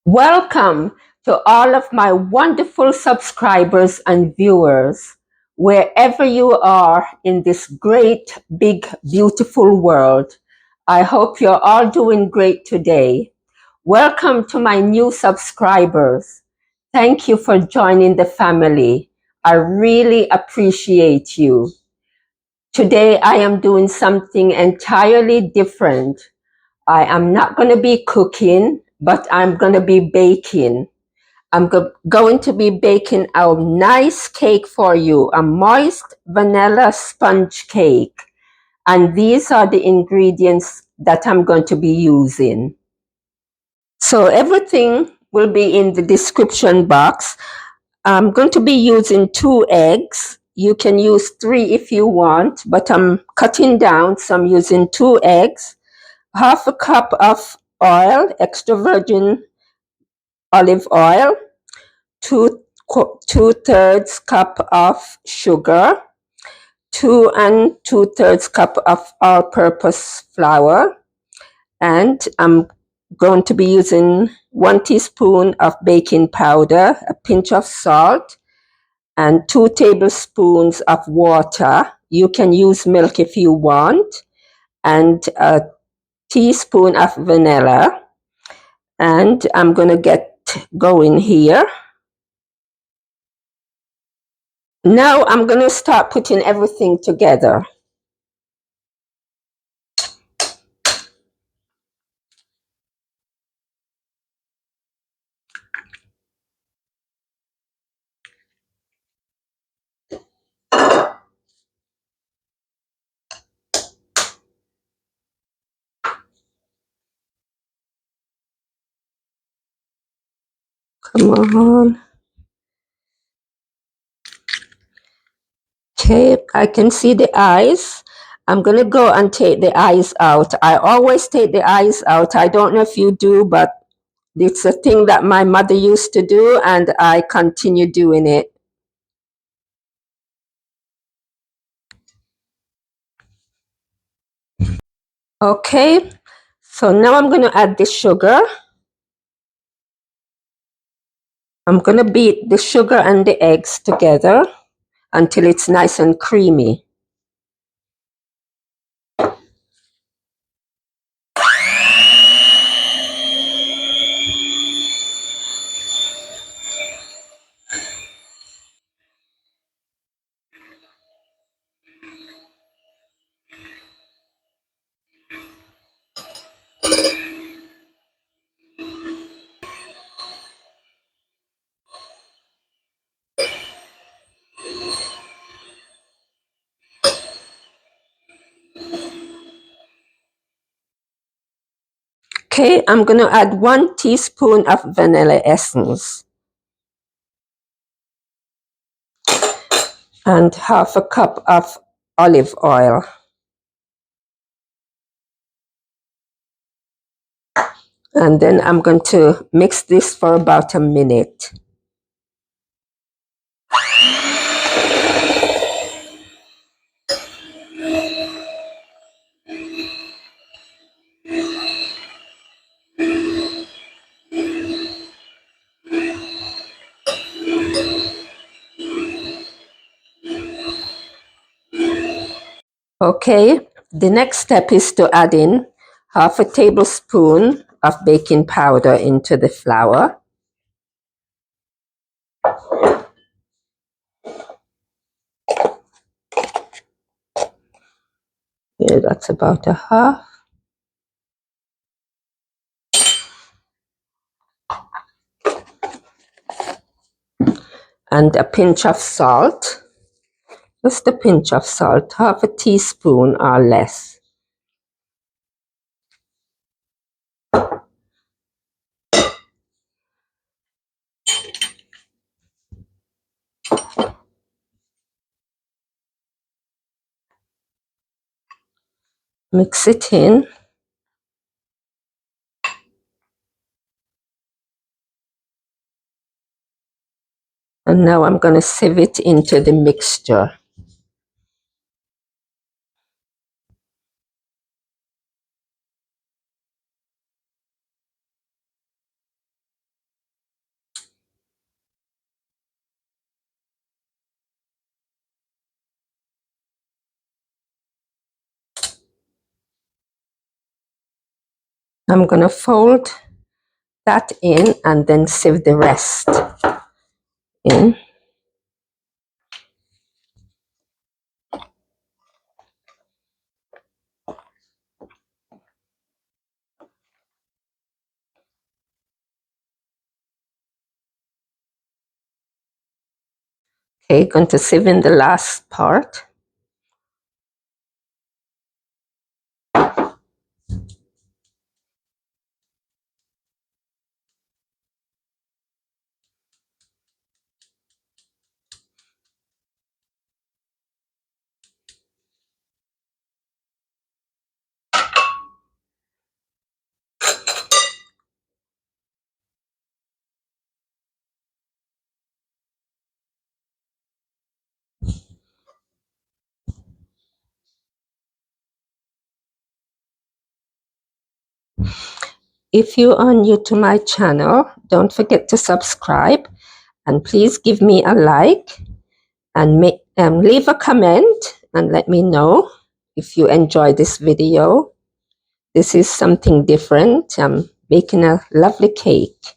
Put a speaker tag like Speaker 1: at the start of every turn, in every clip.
Speaker 1: Welcome to all of my wonderful subscribers and viewers, wherever you are in this great, big, beautiful world. I hope you're all doing great today. Welcome to my new subscribers. Thank you for joining the family. I really appreciate you. Today I am doing something entirely different. I am not going to be cooking, but I'm going to be baking. I'm going to be baking a nice cake for you, a moist vanilla sponge cake. And these are the ingredients that I'm going to be using. So everything will be in the description box. I'm going to be using 2 eggs. You can use 3 if you want, but I'm cutting down, so I'm using 2 eggs, half a cup of oil, extra virgin olive oil, 2/3 cup of sugar, 2 2/3 cup of all-purpose flour, and I'm going to be using 1 teaspoon of baking powder, a pinch of salt, and 2 tablespoons of water. You can use milk if you want, and a teaspoon of vanilla. And I'm going to get going here. Now I'm going to start putting everything together. Come on. Okay, I can see the eyes. I'm going to go and take the eyes out. I always take the eyes out. I don't know if you do, but it's a thing that my mother used to do, and I continue doing it. Okay, so now I'm going to add the sugar. I'm going to beat the sugar and the eggs together until it's nice and creamy. Okay, I'm going to add 1 teaspoon of vanilla essence and half a cup of olive oil. And then I'm going to mix this for about a minute. Okay, the next step is to add in half a tablespoon of baking powder into the flour. Yeah, that's about a half. And a pinch of salt. Just a pinch of salt, half a teaspoon or less. Mix it in. And now I'm going to sieve it into the mixture. I'm going to fold that in and then sieve the rest in. Okay, going to sieve in the last part. If you are new to my channel, don't forget to subscribe and please give me a like and leave a comment and let me know if you enjoy this video. This is something different. I'm baking a lovely cake.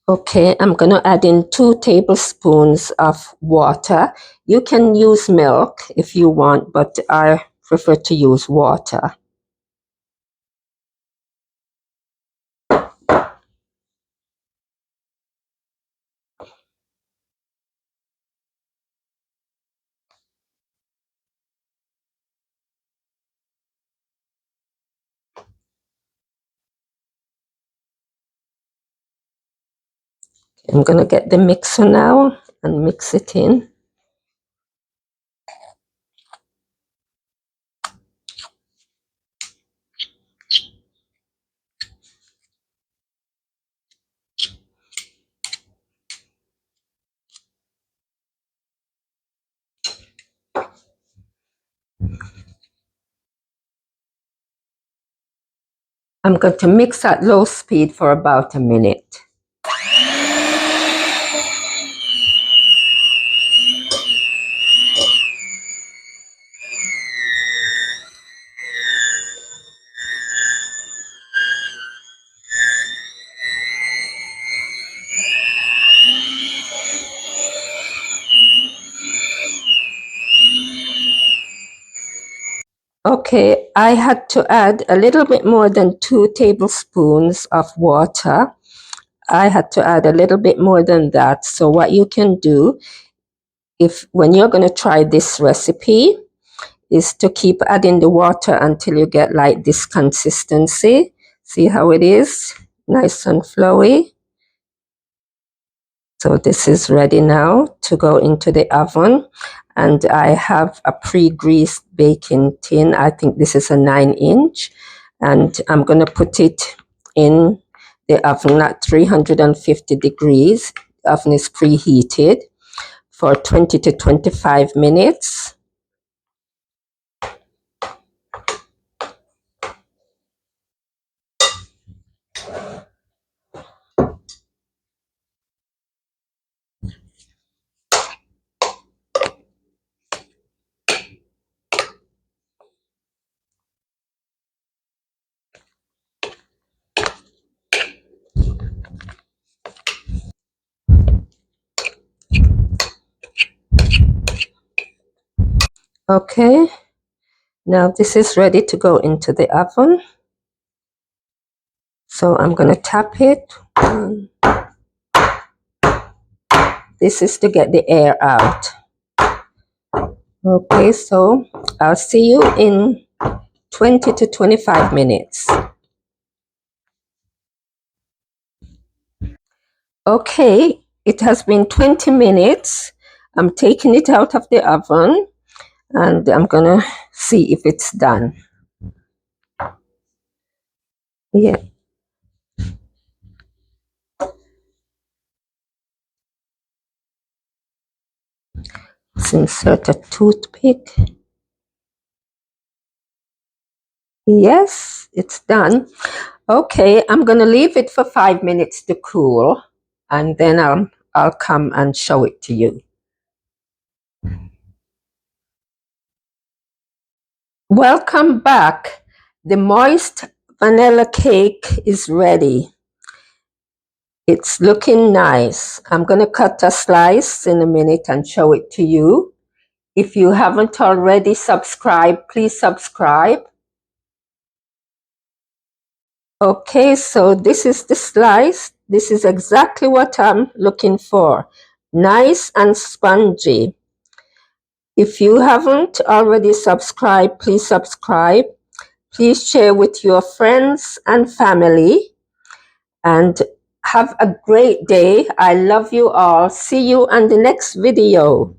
Speaker 1: Okay, I'm going to add in 2 tablespoons of water. You can use milk if you want, but I prefer to use water. I'm going to get the mixer now and mix it in. I'm going to mix at low speed for about a minute. Okay, I had to add a little bit more than 2 tablespoons of water. I had to add a little bit more than that. So what you can do, when you're going to try this recipe, is to keep adding the water until you get like this consistency. See how it is? Nice and flowy. So this is ready now to go into the oven. And I have a pre-greased baking tin. I think this is a 9-inch. And I'm going to put it in the oven at 350 degrees. The oven is preheated for 20 to 25 minutes. Okay, now this is ready to go into the oven. So I'm going to tap it. This is to get the air out. Okay, so I'll see you in 20 to 25 minutes. Okay, it has been 20 minutes. I'm taking it out of the oven and I'm gonna see if it's done. Yeah. Let's insert a toothpick. Yes, it's done. Okay, I'm gonna leave it for 5 minutes to cool and then I'll come and show it to you. Welcome back. The moist vanilla cake is ready. It's looking nice. I'm going to cut a slice in a minute and show it to you. If you haven't already subscribed, please subscribe. Okay, so this is the slice. This is exactly what I'm looking for. Nice and spongy. If you haven't already subscribed, please subscribe. Please share with your friends and family. And have a great day. I love you all. See you on the next video.